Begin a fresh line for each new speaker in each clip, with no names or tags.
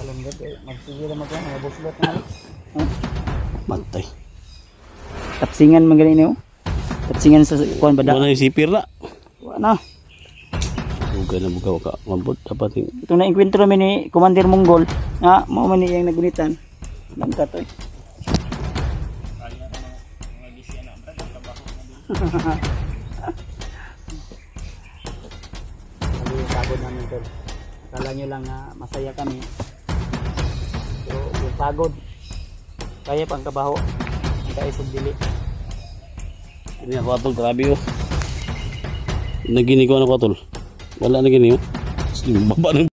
Kalunggat eh. Magsige na magkano. Mabuslot na.
Mantay.
Tapsingan magaling niyo. Tapsingan sa kuan bada.
Wala yung sipir na.
Wala na.
Buga na buga ka. Mabot dapat yung...
Ito na enkwentro mi ni Commander Monggol. Nga, mo man yung nagunitan. Langka to eh. Sabi yung pagod namin tol. Kala nyo lang masaya kami. So yung pagod. Kaya pang kabaho. Ang kaisog dili.
Ini ako atol, grabe oh. Nagini ko ano ko atol. Wala na gini oh. Baba ng...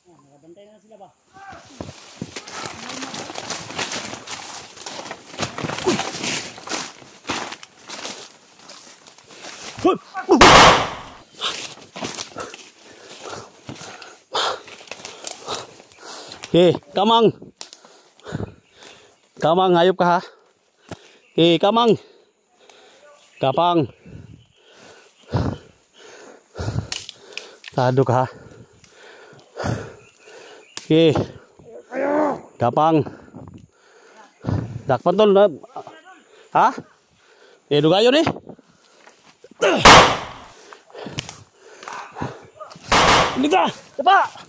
Nakabantay na sila ba?
Okay, kamang. Kamang, hayop ka ha. Okay, kamang. Kapang. Tado ka ha. Okay. Kapang. Dakpan tol na. Ha? Eh, dugayon eh. Liga! Tapa!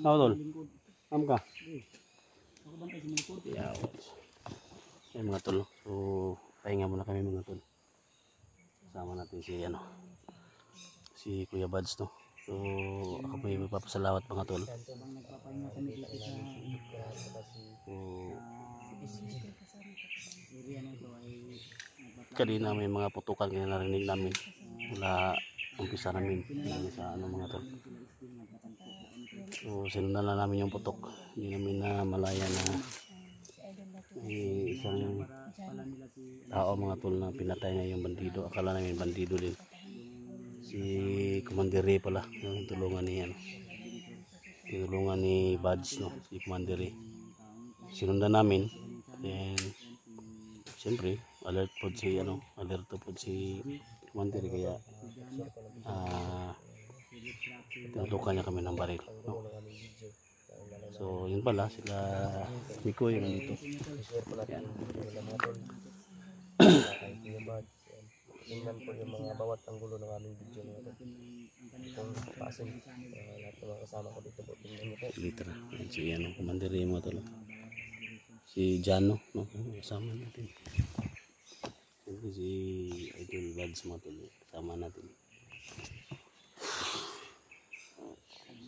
Ako tol. Am ka? Yeah. Ay mga tol. So, pahinga muna kami mga tol. Kasama natin si ano. Si Kuya Buds no. So, ako po yung magpapasalamat mga tol. Kanina may mga putukan na narinig namin. Wala umpisa namin sa ano mga tol. So sinundan na namin yung putok. Hindi namin na malaya na isang tao mga tol na pinatay na yung bandido. Akala namin bandido din. Si Commander Ray pala yung tulungan ni ano. Tinulungan ni Buds no, si Commander Ray. Sinundan namin. Then siyempre alert po si ano, alerto po si Commander Ray kaya tinutukan niya kami ng baril no? So yun pala sila Miko yung nandito. Yan.
Tingnan po yung mga bawat anggulo ng aming video na ito. Kung pasin lahat ng mga kasama ko dito po. Tingnan nyo po.
Litra. So yan ang Commander Ray mo talo. Si Jano no? Kasama natin. Siyempre si Idol Buds mo talo. Kasama natin.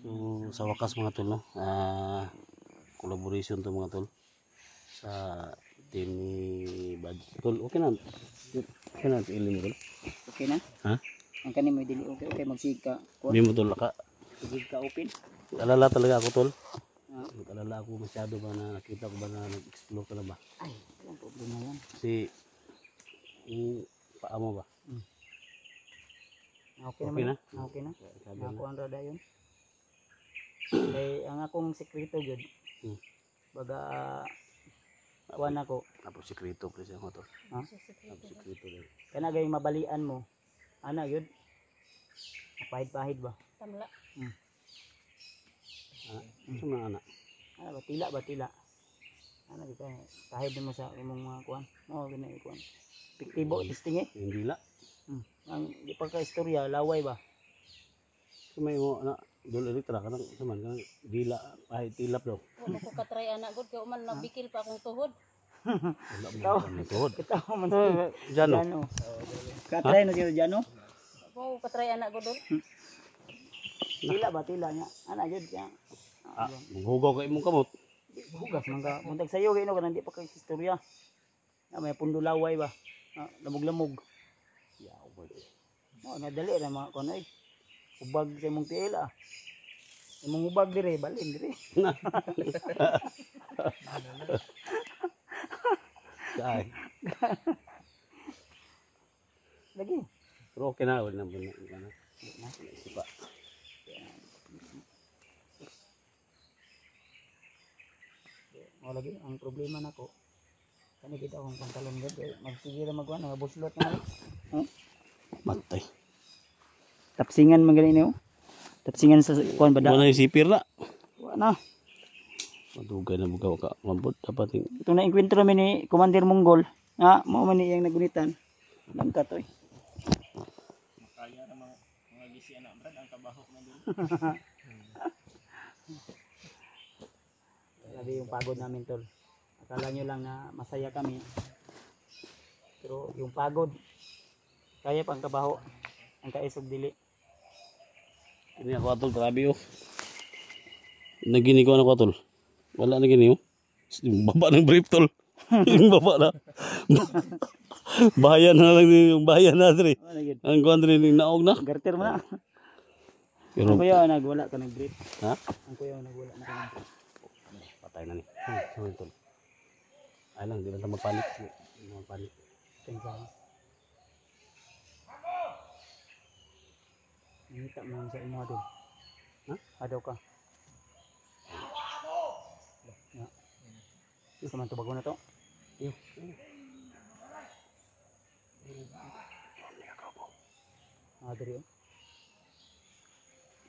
So sa wakas mga tol no, collaboration to mga tol sa team ni Buds. Tol, okay na. Okay na ilim tol.
Okay na?
Ha?
Ang kanin mo dili okay magsig ka.
Hindi mo tol ka.
Sige ka open.
Alala talaga ako tol. Nag-alala ako masyado ba na nakita ko ba na nag-explore ka na ba?
Ay, walang problema yan.
Kasi yung paa mo ba?
Okay,
Okay
naman.
na?
Okay na.
Sabi na.
Ako ang rada yun. Kaya ang akong sekreto yun.
Hmm.
Baga, kuhan ako.
Tapos sikreto pre siya mo to.
Ha?
Tapos sikreto din.
Kana gay mabalian mo. Ana yun. Pahid-pahid ba?
Tamla.
Ano na anak?
Ano ba? Tila ba? Tila. Ano kita? Pahid mo sa imong mga kuhan. Oo, ganyan kuhan. Piktibo, testing eh.
Yung dila.
Ang di pagka-istorya, laway ba?
So may mo anak dul elitra ka nang saman ka dila ay tilap daw.
Wala ko katry anak gud kay uman nabikil pa akong tuhod.
Wala mo na tuhod.
Kitaw man
Jano.
Jano. Katry na si Jano.
Wow, katry anak gud dol.
Tila ba? Tila niya. Ana yun kaya.
Ah, maghugaw ka imong kamot.
Hugas man ka. Muntag sa'yo kayo no, kanang di pa kag-istorya. May pundo laway ba? Lamog-lamog.
Yaw boy.
Nadali na mga kuno eh. Ubag sa imong tiil ah. Imong ubag dire, balin dire.
Dai.
Lagi.
Pero okay na wala na bunyi kana. Sipa.
O lagi ang problema nako. Kani kita akong pantalon gud magsige ra magwan nga buslot na.
Bantay.
Tapsingan man gani niyo. Tapsingan sa kuan bada.
Wala yung sipir na.
Wa na.
Madugay na bugaw ka. Mabot dapat yung
Ito na enkwentro mi ni Commander Monggol. Nga mao man ni iyang nagunitan. Langkat oy.
Kaya na mga gisi anak brad ang kabaho na din.
Grabe yung pagod namin tol. Akala nyo lang na masaya kami. Pero yung pagod, kaya pang kabaho. Ang kaisog dili.
ini ako atol grabe oh. Nagini ko ano ko atol. Wala na gini oh. Yung baba ng brief tol. Yung baba na. Bahayan na lang din yung bahayan na dre.
Ano yun?
Ang kuan dre ning naog na.
Garter mo na.
Pero
Ang kuya nagwala ka nag-break.
ha?
Ang kuya nagwala na ka nag-break.
Patay na ni. Ano tol? Ay lang, di lang ta magpanik. Magpanik.
Thanks ah. Nakita mo lang sa imo doon.
Ha?
Adaw ka. Ya. Ito ka man to bago na to.
Iyo.
Diri oh.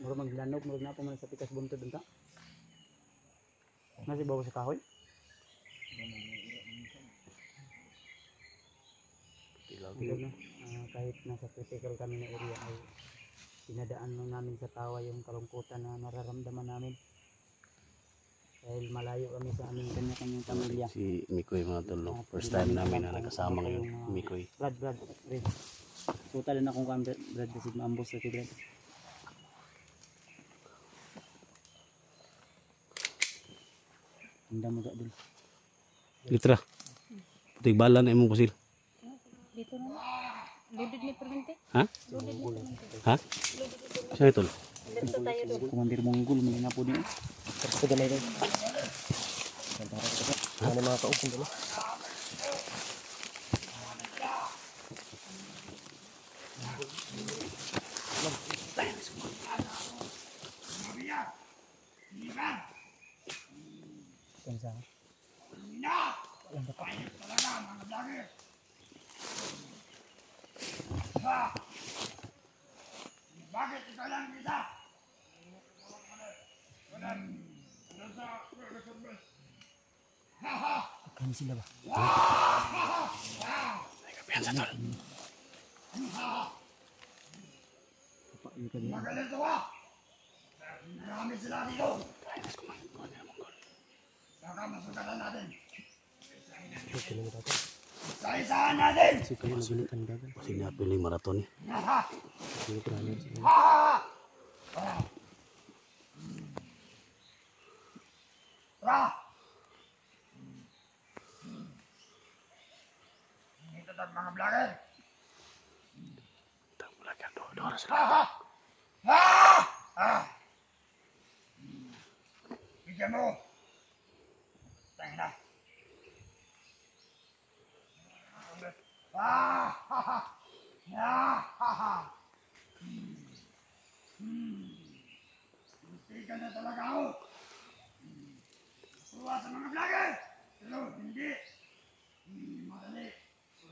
Muro maglanog, muro na po man sa pikas buntod dun ta. Nasi bawa sa kahoy. Hindi na. Kahit nasa critical kami na area ay pinadaan mo namin sa tawa yung kalungkutan na nararamdaman namin. Dahil malayo kami sa aming kanya-kanyang pamilya.
Si Mikoy mga tol. No? First time namin na nagkasama ngayon. Mikoy.
Brad, Brad. Suta din akong kamera, Brad, kasi maambos na si Brad. Ang dami ka dun.
Litra. Puting bala na imong kusil.
Dito na. Loaded ni permente.
Ha?
Loaded ni permente.
Ha? Saan ito?
Dito tayo doon.
Commander Monggol, may na po din.
Sa gamay rin. Ano mga kaupong dala?
Pensa.
Bakit ikaw lang kita?
Kami sila ba?
Kapiyan sa tol.
Magalito ka! Marami sila dito! Saka masugatan natin! Isa-isahan natin!
Kasi nga piling maraton eh.
Ito at mga vlogger!
Talagang doon sila.
Bigyan mo. Tangin na. Ah! Ha ha! Ah! Ha ha! Hindi ka na talaga ako. Tuwa sa mga vlogger. Pero hindi. Madali.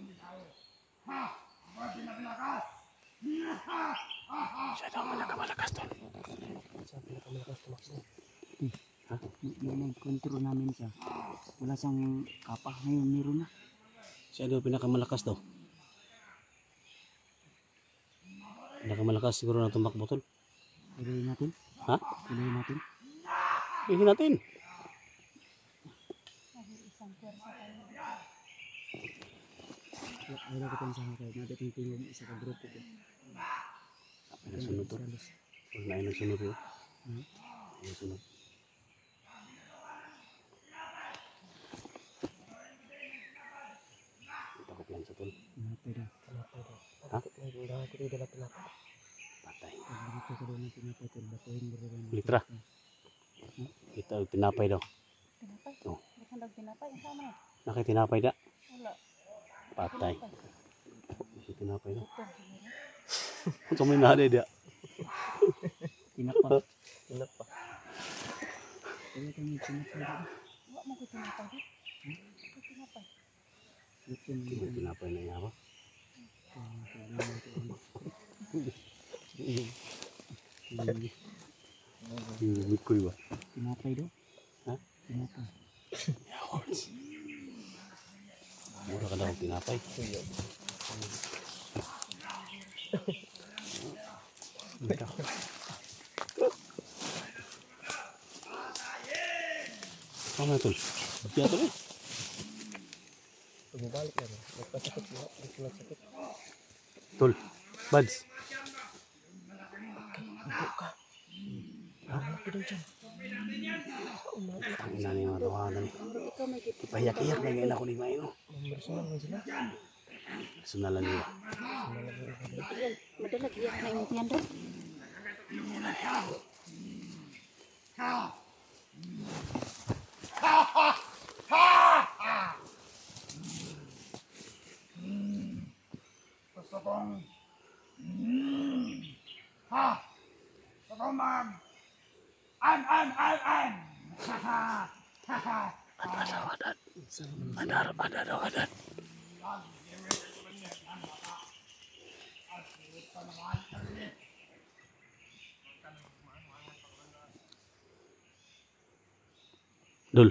Hindi ako. Ha! Ako ang pinakalakas. Ha! Ha ha!
Siya daw malakas tol.
Sa pinakamalakas tumakbo.
Yung nag-control namin siya, wala siyang kapah, ngayon meron na.
Siya daw pinakamalakas daw. Pinakamalakas siguro na tumakbo tol.
Pilihin natin.
Ha?
Pilihin natin.
Pilihin natin.
Isang pwersa tayo.
Ay lang kita sa hakay. Natin yung tingin isa ka grupo ko.
Ay nasunod to. Wala na yung nagsunod yun. Ay nasunod. Takot lang sa tol.
Napay daw.
Ha?
Hindi ako dito na pinaka.
Patay.
Pag dito ka daw na pinapay tol, batuhin mo rin.
Litra. Ito tinapay daw.
Tinapay?
Oh.
Bukan daw tinapay. Ang sama na.
Nakitinapay da.
Wala.
Patay. Tinapay daw.
Ito siguro.
Kung may nade dia.
Tinapa.
Pinapa.
Kaya kami tinapay daw.
Wala mo ko tinapay di. Ito tinapay.
Lupin mo
May tinapay na niya ba? Yung bikoy ba?
Tinapay daw.
Ha?
Tinapay.
Mura ka daw ang tinapay. Ano na tol? Bagya tol eh.
Bumabalik na rin. Nagpasakit na. Nagpasakit.
Tol. Buds.
Malaki daw dyan.
Ang ina niya mga tawanan eh.
Ikaw may gift.
Ipayak-iyak na ngayon ako ni Maino.
Personal na sila.
Sunalan niya.
Madalag iyak na yung tiyan doon.
Gusto kong ha! Gusto kong mag an! Ha ha! Ha ha!
Adat. Dul.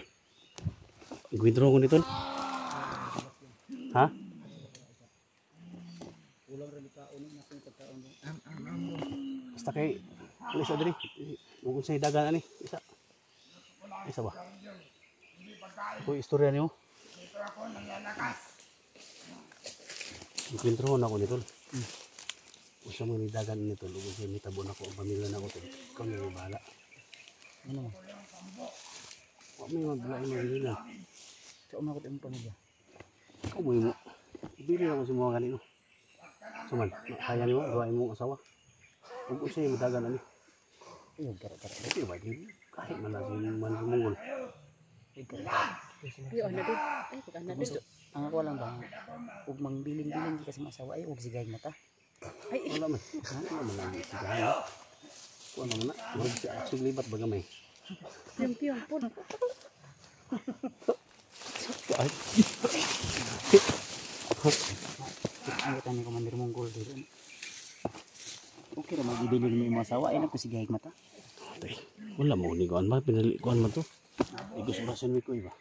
Withdraw ko ni Tol. Ha?
Ulang rin ikaon na kung pagkaon mo.
Basta kay ano isa diri? Bukod sa dagan ani, isa. Isa ba? Ito istorya niyo.
Dito ako nangyalakas.
Withdraw na ko ni Tol. Usa mo ni dagan ni Tol, ug sa mitabon ako ang pamilya na ko Tol. Ikaw na yung bahala.
Ano?
Wa may magbulay mo nila.
Sa umakot ang pamilya.
Ikaw mo mo. Ibili ako sa mga kanino. Suman, kaya niyo gawain mo asawa. Ug usa yung dagan ani.
Ayun, gara-gara.
Ito ba din? Kahit malasin man mungol.
Iyo, ano doon? Ay, pag ano
Gusto,
doon?
ang ako lang ba, ug mangbiling-biling di kasi masawa ay ug sigay mata.
Wala man. Wala man lang sigahan. Wala man na. Murag si Aksog libat baga may.
Piyong po.
Ang kita ni Commander Mongol dito. Okay ra magbibiling mo yung masawa ay nagkusigay mata.
Tay, wala mo ni kuan ba pinali kuan man to. Igos-basan mi ko iba.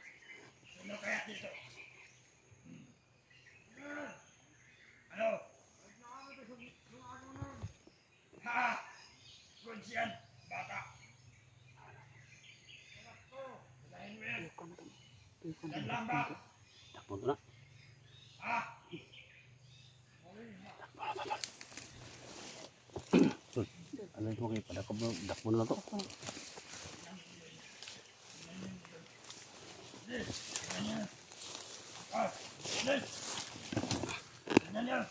Ano? Ha! Good yan, bata. Yan lang ba?
Takbo to na.
Ha?
Tol, ano ito kay padakop mo dakbo na to.
Yan yan.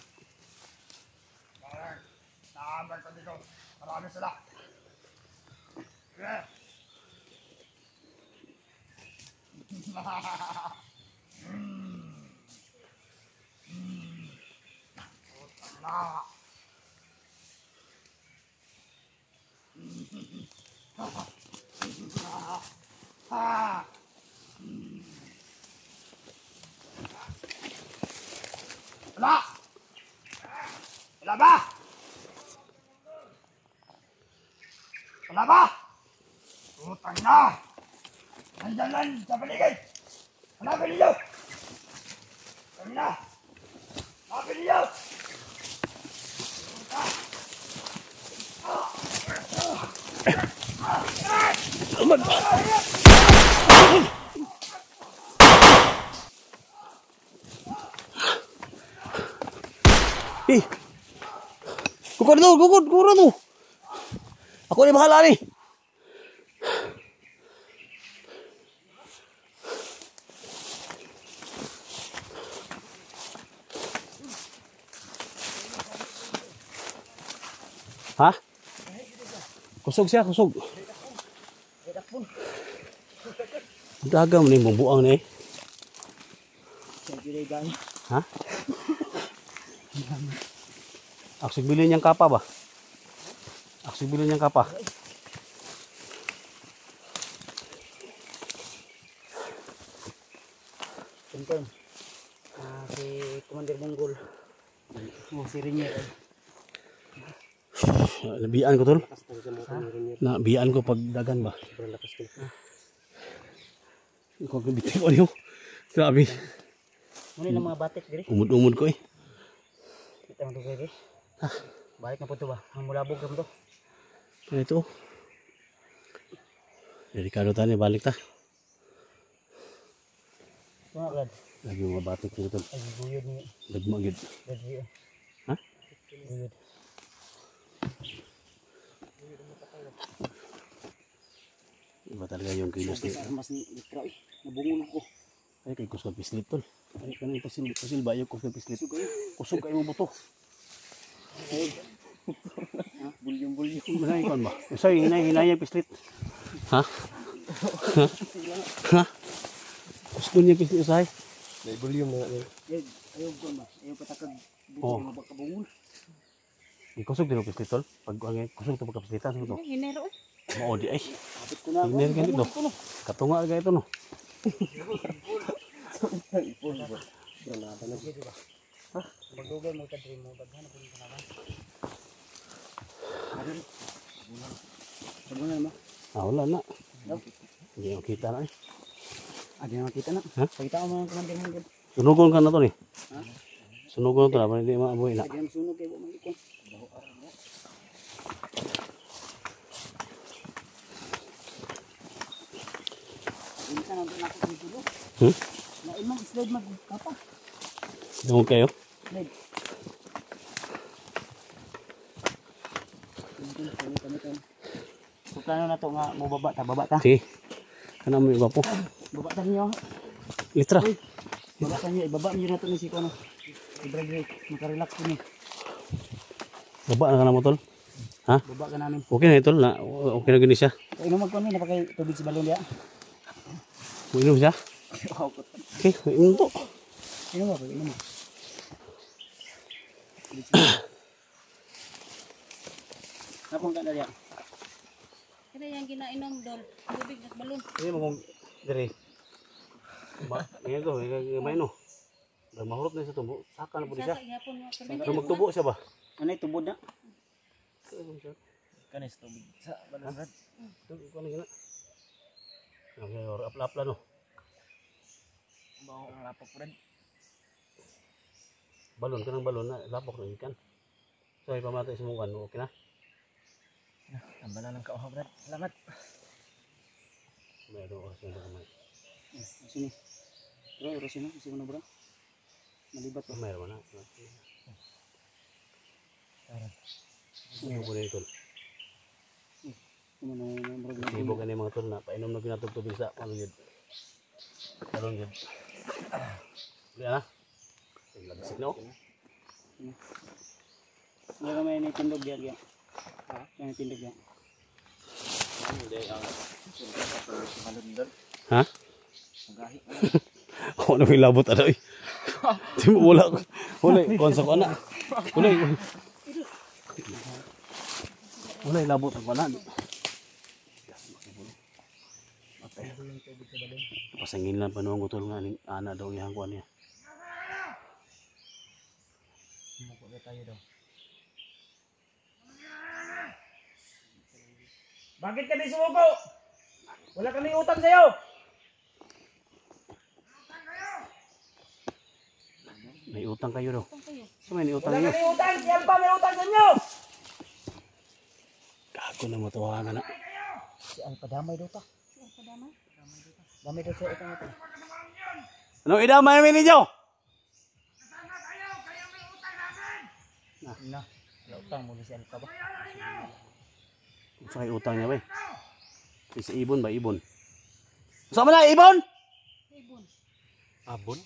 Parang naambay ko dito. Marami sila. Yeah. Wala! Wala ba? Wala ba? Utang na! Nandyan lang sa paligid! Hanapin ninyo! Kami na! Hanapin ninyo!
Eh. Kukur tu. Aku ni bahala ni. Ha? Kusog siya, kusog. Dagam ni membuang ni. Ha? Aksig bilhin niyang kapa ba? Aksig bilhin niyang kapa.
Tonton, si Commander Bonggol. Si Rinier.
Nabian ko tol. Nabian ko pag dagan ba? Ko bitin ko niyo. Grabe.
Muna lang mga batik diri.
Umud-umud ko eh.
Kita mo to baby. Balik na po to ba? Ang mulabog kam to.
Ito. Delikado tani balik ta.
Mga brad.
Lagi mga batik dito tol.
Ay guyod ni.
Dagma gid.
Guyod.
Ha?
Guyod.
Iba talaga yung kilos ni.
Armas ni Ikra eh. Nabungol ko.
Ay kay kusog pislit tol. Ay kanang pasil bayo kusog pislit. Kusog kayo mo buto.
Bulyong-bulyong.
Manay kon ba? Usay hinay pislit. Ha? Ha? Kusog niya pislit usay.
May volume na yun.
Ayaw ko ba? Ayaw patakag.
Oh.
Buto mo bakabungol.
Kusog din pislit tol. Pag kusog to pagkapslitan to.
Hinero.
Mao di ay.
Kapit ko na ako.
Iner ganito. Katunga ga ito no.
Granada na.
Magdugay mo kadri mo daghan ko ni kanaban. Sabunan mo.
Wala na. Hindi ko kita na eh.
Di na makita na.
Ha?
Pakita mo mga Commander Bonggol.
Sunugon ka na to ni.
Ha?
Sunugon to na. Hindi maaboy na.
Di na sunog kay mo malikon. Ini kan untuk nakot ni dulu. Na imong slide magkapa.
Dungo kayo.
Slide. So plano na to nga mo baba ta.
Sige. Kana mo iba po.
Baba ta niyo.
Litra.
Baba ta niyo, ibaba niyo na to ni si kono. I-break, makarelax ko ni.
Baba na ka na mo tol. Ha?
Baba ka namin.
Okay na ito na. Okay na gini siya.
Inom mag kono napakay tubig sa balon dia.
Inom siya. Okay, inom to.
Inom ba? Inom mo. Napong ka na dia.
Kaya yung ginainom dol. Tubig at balon.
Ini mo kung diri. Ba, ngayon to, gamay no. Dahil mahurot na siya to. Saka na po siya.
Saka ihapon mo perminti.
Pero magtubo siya ba?
Ano tubod na?
Kanis tubig sa balangan.
Ito, ikaw na gina. Okay, or apla-apla no.
Bawa ang lapok rin.
Balon ka ng balon na. Lapok na ikan. So, ipamatay sa mukha. Okay na?
Tambala ng kauha brad. Salamat.
Mayroon oras na kamay.
Sini. Bro, sino? Sino na bro? Malibat ba?
Mayroon na. Ano po na ito?
Ano na bro?
Ibo ka na yung mga tol na. Painom na pinatutubig sa ano yun. Talon yun. Yan na. Labisik na ako.
Ano ka may tindog diyan? Ha? May tindog diyan.
Hindi ang malundar.
Ha? Ako na may labot ano eh. Di mo wala. Wala. Konsa ko na. Wala. Wala labot ang kanan. Pasangin lang pa noong gutol nga ni ana daw yang kuan niya.
Sumuko na tayo daw. Bakit kami sumuko? Wala kami utang sa'yo.
May utang kayo daw.
Utang kayo.
So may utang
Wala
niyo.
kami utang. Si Alpa may utang sa inyo.
Gago na matuwa na.
Si Alpa damay daw ta.
Si Alpa damay.
Damay daw sa utang ito.
Ano idamay namin ninyo?
Na. Wala utang mo si Alpa ba?
Sa kay utang niya ba? Sa ibon ba ibon? Sama na ibon?
Ibon.
Abon?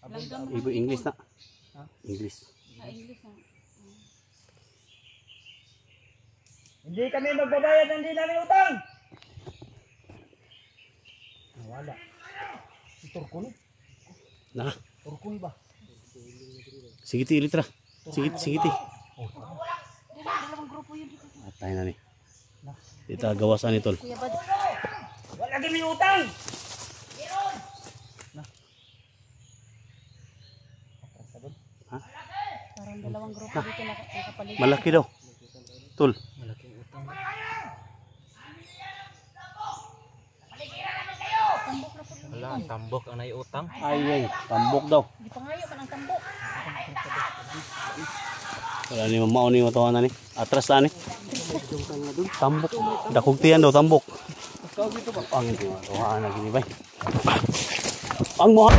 Langgam
Ibon English na.
Ha?
English.
English na.
Hindi kami magbabayad, hindi namin utang. Nawala. Si Turkun.
Na.
Turkun ba?
Sige ti litra. Sige ti.
Dalawang grupo yun dito.
Atay na ni. Dito gawasan ni tol.
Kuya Bad.
Wala kami utang.
Ha?
Parang dalawang grupo dito nakapaligid.
Malaki daw. Tol.
Malaking utang.
Tambok na po.
Wala, ang tambok ang naiutang.
Ay, tambok daw.
Di pa ngayo man ang tambok.
Wala ni mamao ni matawa na ni. Atras na ni. Tambok. Dakugtian daw tambok. Ang ito ba? Ang ito. Tuhaan na gini bay. Ang mo.